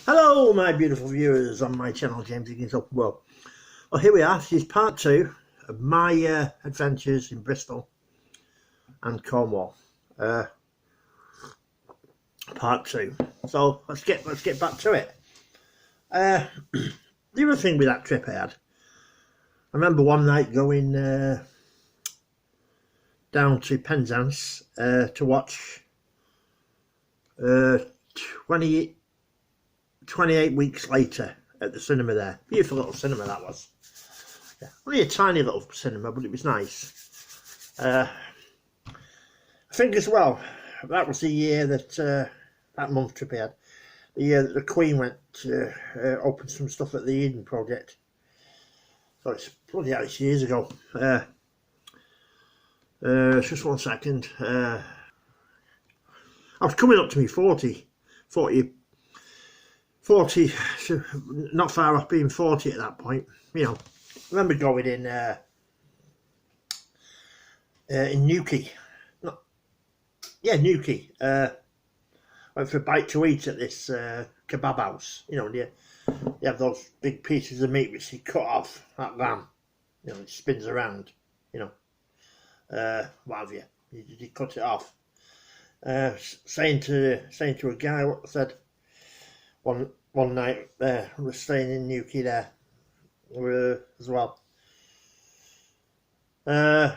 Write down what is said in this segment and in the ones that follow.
Hello my beautiful viewers on my channel, James Higgins Open World. Well, here we are. This is part 2 of my adventures in Bristol and Cornwall. Part 2. So let's get back to it. The other thing with that trip I had, I remember one night going down to Penzance to watch 28 weeks later at the cinema there. Beautiful little cinema that was. Yeah. Only a tiny little cinema, but it was nice. I think as well, that was the year that, that month trip I had, the year that the Queen went to open some stuff at the Eden Project. So it's bloody hell, it's years ago. Just one second. I was coming up to me 40, so not far off being 40 at that point. You know, I remember going in Newquay. Newquay. Went for a bite to eat at this kebab house. You know, you have those big pieces of meat which you cut off that lamb. You know, it spins around. You know, what have you? You cut it off. Saying to a guy, what I said one night there, we were staying in Newquay there as well. That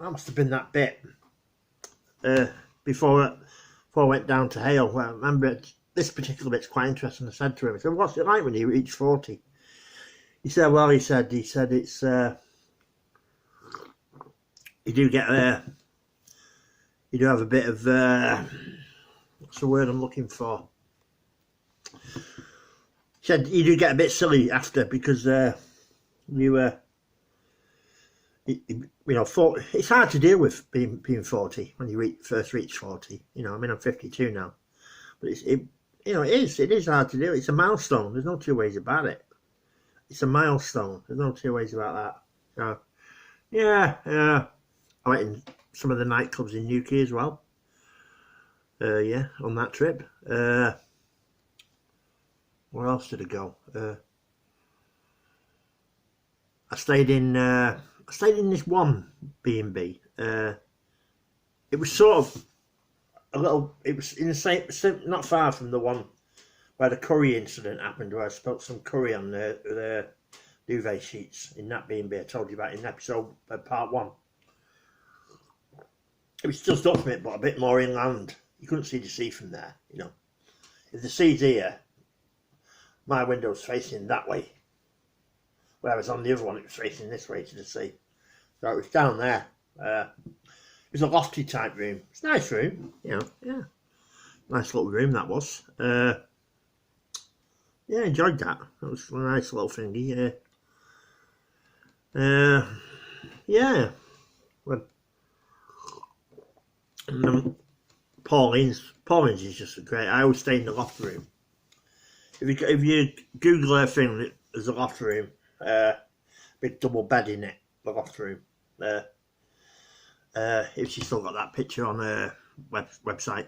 must have been that bit before I went down to Hale. Well, I remember this particular bit's quite interesting. I said to him, I said, "What's it like when you reach 40?" He said, "Well," he said it's you do get you do have a bit of what's the word I'm looking for? He said you do get a bit silly after, because you know, it's hard to deal with being 40 when you first reach 40. You know, I mean, I'm 52 now, but it is hard to deal. It's a milestone. There's no two ways about it. It's a milestone. There's no two ways about that. Yeah. I went in some of the nightclubs in Newquay as well. Yeah, on that trip. Where else did I go? I stayed in this one B&B. It was sort of a little. It was in the same, not far from the one where the curry incident happened, where I spilled some curry on the duvet sheets in that B&B. I told you about in episode part 1. It was just up from it, but a bit more inland. You couldn't see the sea from there, you know. If the sea's here, my window's facing that way, whereas on the other one it was facing this way to the sea. So it was down there. It was a lofty type room. It's a nice room, you know. Yeah, nice little room that was. Yeah, enjoyed that. That was a nice little thingy. Yeah. Well, Pauline's is just a great. I always stay in the loft room. If you Google her thing, there's a loft room, big double bed in it, the loft room. If she's still got that picture on her website,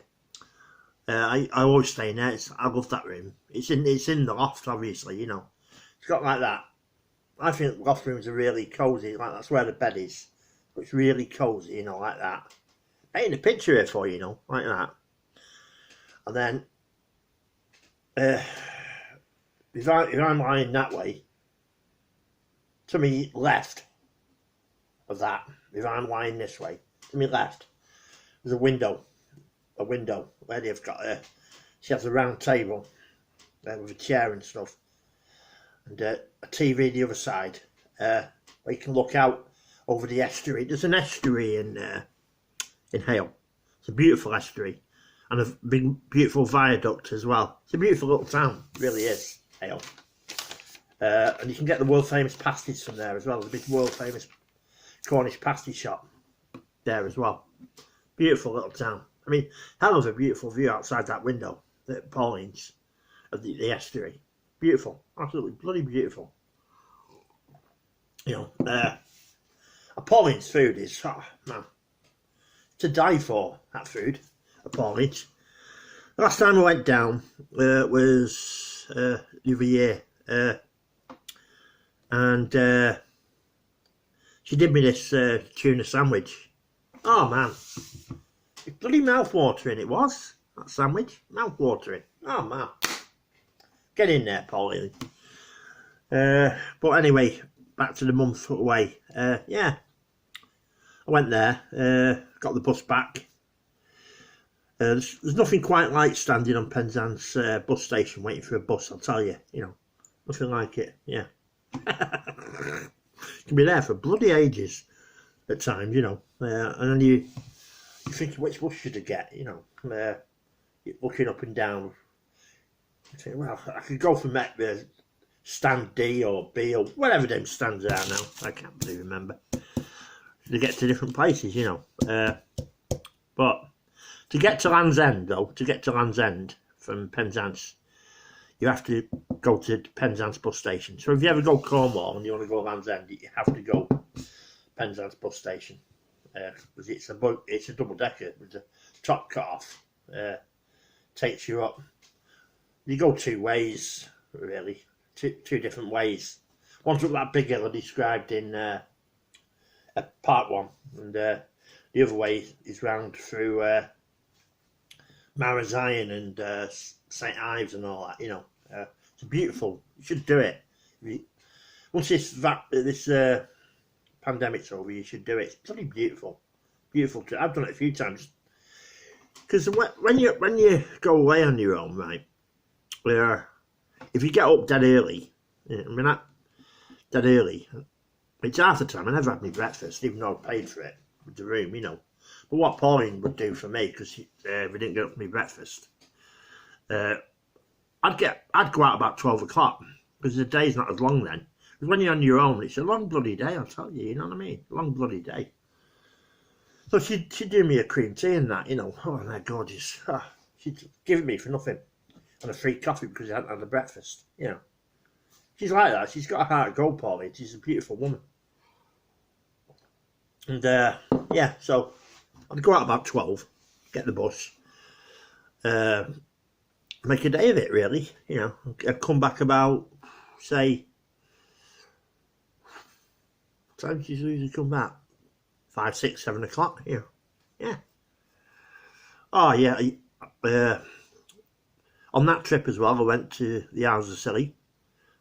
I always stay in there. I love that room. It's in the loft, obviously. You know, it's got like that. I think loft rooms are really cosy. Like, that's where the bed is. But it's really cosy, you know, like that. Painting a picture here for you know, like that. And then if I'm lying that way, to me left of that, if I'm lying this way, to me left, there's a window where they've got she has a round table with a chair and stuff, and a TV the other side, where you can look out over the estuary. There's an estuary in Hale. It's a beautiful estuary, and a big beautiful viaduct as well. It's a beautiful little town, it really is, Hale. And you can get the world famous pasties from there as well. The big world famous Cornish pasty shop there as well. Beautiful little town. I mean, hell of a beautiful view outside that window at Pauline's of the estuary. Beautiful, absolutely bloody beautiful. You know, Pauline's food is, oh man, to die for, that food at Pauline's. Last time I went down was the other year, and she did me this tuna sandwich. Oh man, it's bloody mouth-watering it was, that sandwich. Mouth-watering. Oh man. Get in there, Pauline. But anyway, back to the month away. Yeah, I went there, got the bus back. There's nothing quite like standing on Penzance bus station waiting for a bus, I'll tell you. You know, nothing like it, yeah. You can be there for bloody ages at times, you know. And then you think, which bus should I get, you know. You're looking up and down. You think, well, I could go for stand D or B or whatever them stands are now. I can't really remember. To get to different places, you know. But to get to Land's End, though, to get to Land's End from Penzance, you have to go to Penzance bus station. So if you ever go Cornwall and you want to go Land's End, you have to go Penzance bus station. Because it's a double-decker with the top cut off. Takes you up. You go two ways, really. Two different ways. One's up that big hill I described in part one, and the other way is round through Marazion and St Ives and all that. You know, it's beautiful. You should do it. Once this pandemic's over, you should do it. It's bloody beautiful, beautiful. I've done it a few times. Because when you go away on your own, right? If you get up dead early, dead early, it's half the time I never had my breakfast, even though I paid for it with the room, you know. But what Pauline would do for me, because if I didn't get up for my breakfast, I'd go out about 12 o'clock, because the day's not as long then. Because when you're on your own, it's a long bloody day, I'll tell you, you know what I mean? Long bloody day. So she'd do me a cream tea and that, you know. Oh, they're gorgeous. Oh, she'd give it me for nothing. And a free coffee because I hadn't had a breakfast, you know. She's like that. She's got a heart of gold, Pauline. She's a beautiful woman. And, yeah, so I'd go out about 12, get the bus, make a day of it, really, you know. I'd come back about, say, what time did you usually come back? 5, 6, 7 o'clock, you know. Yeah. Oh, yeah, on that trip as well, I went to the Isles of Scilly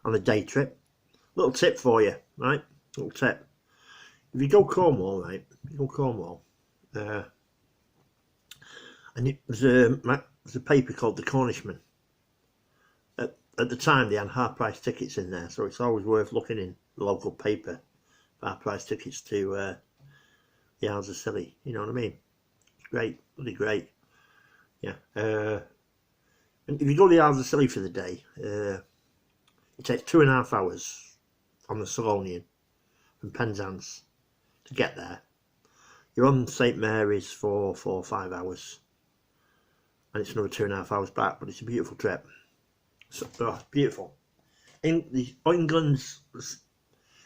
on a day trip. Little tip for you, right? Little tip. If you go Cornwall, right? If you go Cornwall, and there's a paper called The Cornishman. At the time, they had half-price tickets in there, so it's always worth looking in the local paper for half-price tickets to the Isles of Scilly. You know what I mean? It's great, bloody great. Yeah. And if you go to the Isles of Scilly for the day, it takes 2.5 hours on the Salonian from Penzance to get there. You're on St Mary's for 4 or 5 hours, and it's another 2.5 hours back. But it's a beautiful trip. So, oh, beautiful. England's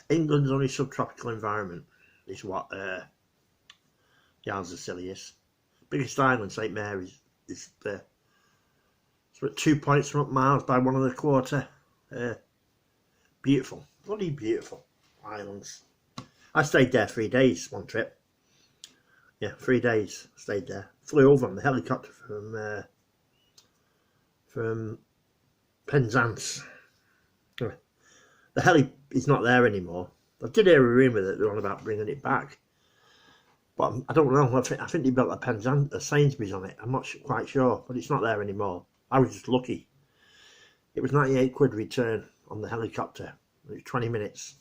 only subtropical environment is what the Isles of Scilly is. Biggest island, St Mary's, is there. So at 2 points from up miles by 1 1/4. Beautiful, bloody beautiful islands. I stayed there 3 days one trip. Yeah, 3 days stayed there. Flew over on the helicopter from Penzance. The heli is not there anymore. I did hear a rumour that they're on about bringing it back, but I don't know. I think they built a Sainsbury's on it. I'm not quite sure, but it's not there anymore. I was just lucky. It was 98 quid return on the helicopter. It was 20 minutes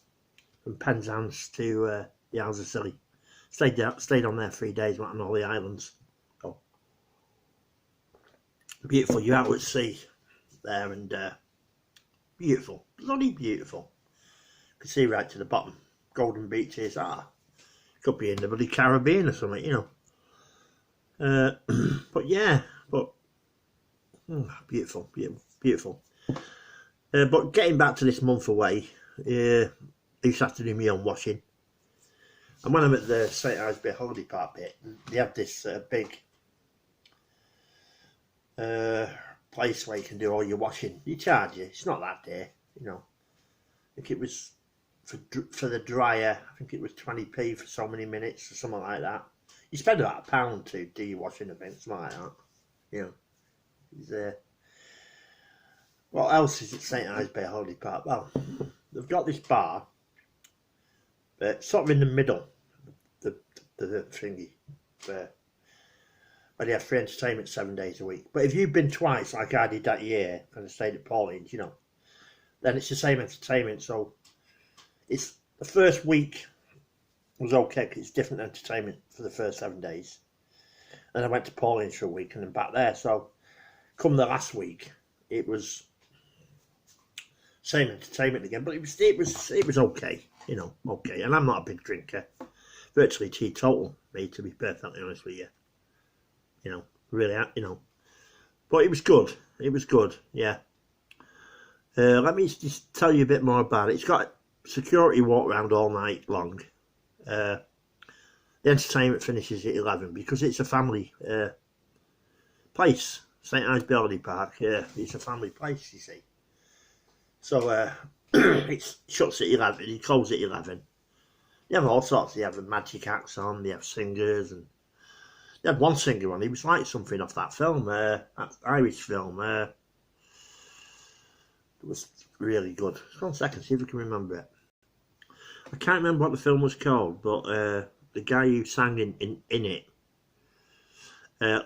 from Penzance to the Isles of Scilly. Stayed on there 3 days, went on all the islands. Oh, beautiful. You're out at sea there, and beautiful, bloody beautiful. You can see right to the bottom. Golden beaches. Could be in the bloody Caribbean or something, you know. But yeah, beautiful, beautiful, beautiful. But getting back to this month away, I used to have to do my own washing. And when I'm at the St Ives Bay Holiday Park bit, they have this big place where you can do all your washing. You charge you. It's not that dear, you know. I think it was for the dryer. I think it was 20p for so many minutes or something like that. You spend about £1 to do your washing event, something like that. You know. What else is at St Ives Bay Holiday Park? Well, they've got this bar, sort of in the middle, the thingy, where they have free entertainment 7 days a week. But if you've been twice, like I did that year, and I stayed at Pauline's, you know, then it's the same entertainment. So it's the first week was okay because it's different entertainment for the first 7 days. And I went to Pauline's for a week and then back there. So come the last week, it was same entertainment again, but it was okay, you know, okay. And I'm not a big drinker, virtually teetotal, me, to be perfectly honest with you. You know, really, you know, but it was good. It was good, yeah. Let me just tell you a bit more about it. It's got security walk around all night long. The entertainment finishes at 11 because it's a family place. St Ives Bay Holiday Park, it's a family place, you see. So it shuts at 11, it closes at 11. They have all sorts. They have magic acts on, they have singers, and they had one singer on. He was like something off that film, that Irish film. It was really good. Just 1 second, see if I can remember it. I can't remember what the film was called, but the guy who sang in it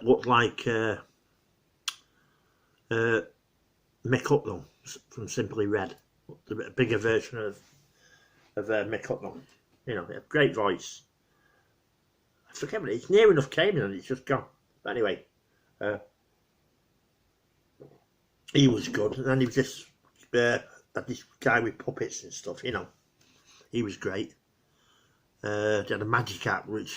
looked like Mick Hucknall from Simply Red, a bigger version of Mick Hucknall. You know, a great voice. I forget what it's near enough came in and it's just gone. But anyway, he was good, and then he was this guy with puppets and stuff. You know, he was great. They had a magic act, which,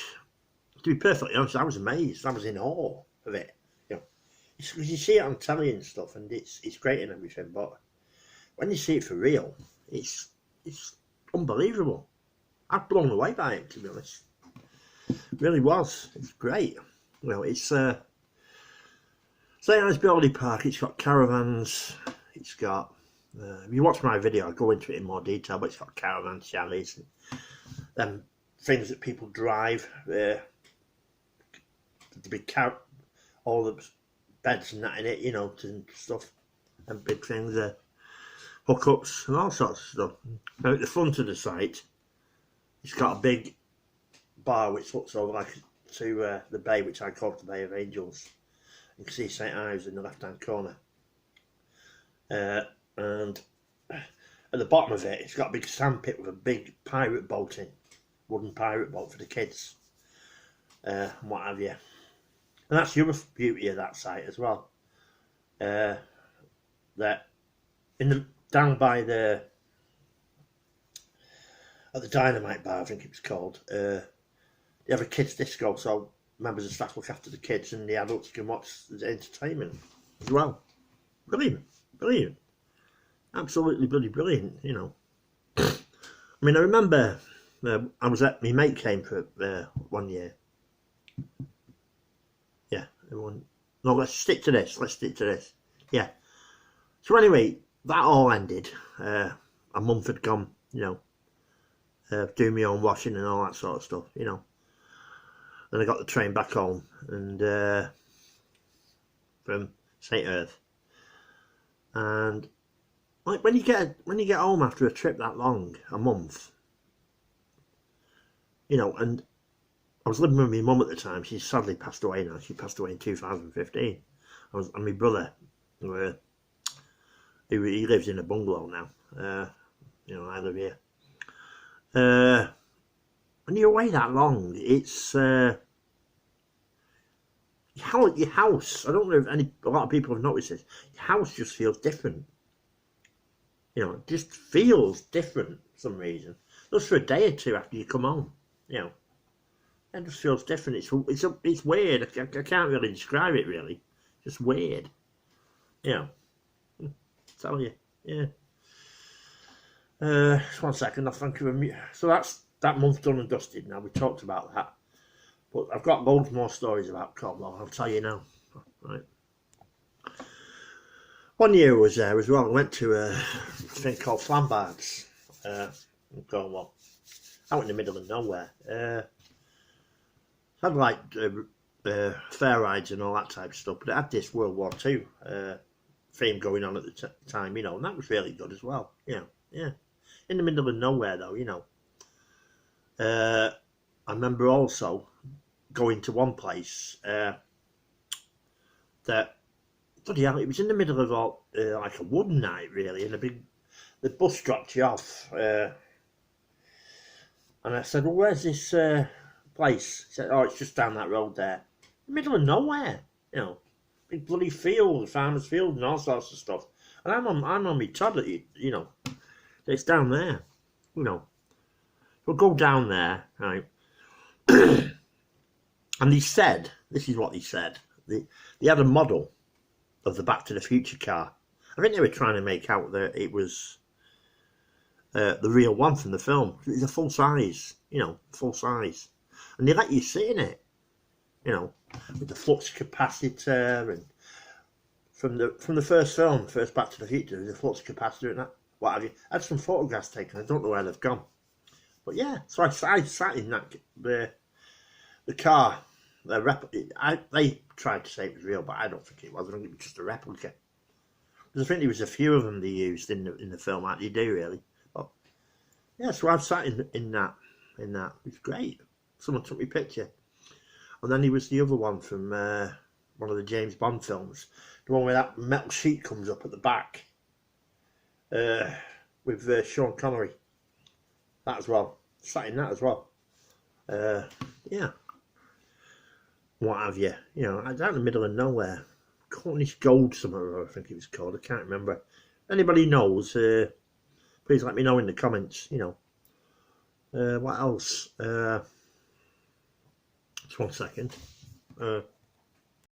to be perfectly honest, I was amazed. I was in awe of it. You know, you see it on telly and stuff, and it's great and everything. But when you see it for real, it's unbelievable. I'm blown away by it, to be honest. It really was. It's great. Well, it's St Ives Bay Holiday Park. It's got caravans. It's got. If you watch my video, I'll go into it in more detail. But it's got caravans, chalets, and them things that people drive. The big all the beds and that in it, you know, and stuff, and big things, hookups and all sorts of stuff. Now at the front of the site, it's got a big bar which looks over like to the bay, which I call the Bay of Angels. You can see St Ives in the left-hand corner, and at the bottom of it, it's got a big sandpit with a big pirate boat in, wooden pirate boat for the kids, and what have you. And that's the other beauty of that site as well. That down by at the Dynamite Bar, I think it was called, they have a kids disco, so members of staff look after the kids and the adults can watch the entertainment as well. Brilliant, brilliant, absolutely bloody brilliant, you know. I mean, I remember I was at, my mate came for 1 year. Yeah, everyone. No, let's stick to this. Yeah. So anyway, that all ended. A month had gone, you know, doing my own washing and all that sort of stuff, you know. Then I got the train back home and from St Earth. And like when you get home after a trip that long, a month, you know, and I was living with my mum at the time. She sadly passed away now. She passed away in 2015. And my brother, he lives in a bungalow now. You know, I live here. When you're away that long, it's your house. I don't know if a lot of people have noticed this. Your house just feels different. You know, it just feels different for some reason. Just for a day or two after you come home, you know. It just feels different. It's weird. I can't really describe it really. Just weird. You know. Tell you. Yeah. Just 1 second. I'll think of a. So that's that month done and dusted. Now we talked about that, but I've got loads more stories about Cornwall. I'll tell you now. Right. One year I was there as well. I went to a thing called Flambards in Cornwall, out in the middle of nowhere. Had like fair rides and all that type of stuff, but it had this World War II theme going on at the time, you know, and that was really good as well. You know, yeah, in the middle of nowhere though, you know. I remember also going to one place that, bloody hell, it was in the middle of all, like a wooden night really, and the bus dropped you off, and I said, well, where's this place? He said, oh, it's just down that road there, middle of nowhere, you know, big bloody field, farmer's field, and all sorts of stuff. And I'm on my toilet, you know, it's down there, you know. We'll go down there, right? And he said, this is what he said. They had a model of the Back to the Future car. I think they were trying to make out that it was the real one from the film. It's a full size, you know, full size. And they let you sit in it, you know, with the flux capacitor, and from the first film, first Back to the Future, there's a flux capacitor and that, what have you. I had some photographs taken, I don't know where they've gone. But yeah, so I sat in that the car. They tried to say it was real, but I don't think it was. I think it was just a replica. Because I think there was a few of them they used in the film, like they do really. But yeah, so I've sat in that. It was great. Someone took me a picture, and then there was the other one from one of the James Bond films, the one where that metal sheet comes up at the back, with Sean Connery. That as well. Sat in that as well. Yeah. What have you? You know, I was out in the middle of nowhere. Cornish Gold somewhere, I think it was called. I can't remember. Anybody knows, please let me know in the comments, you know. What else? Just 1 second.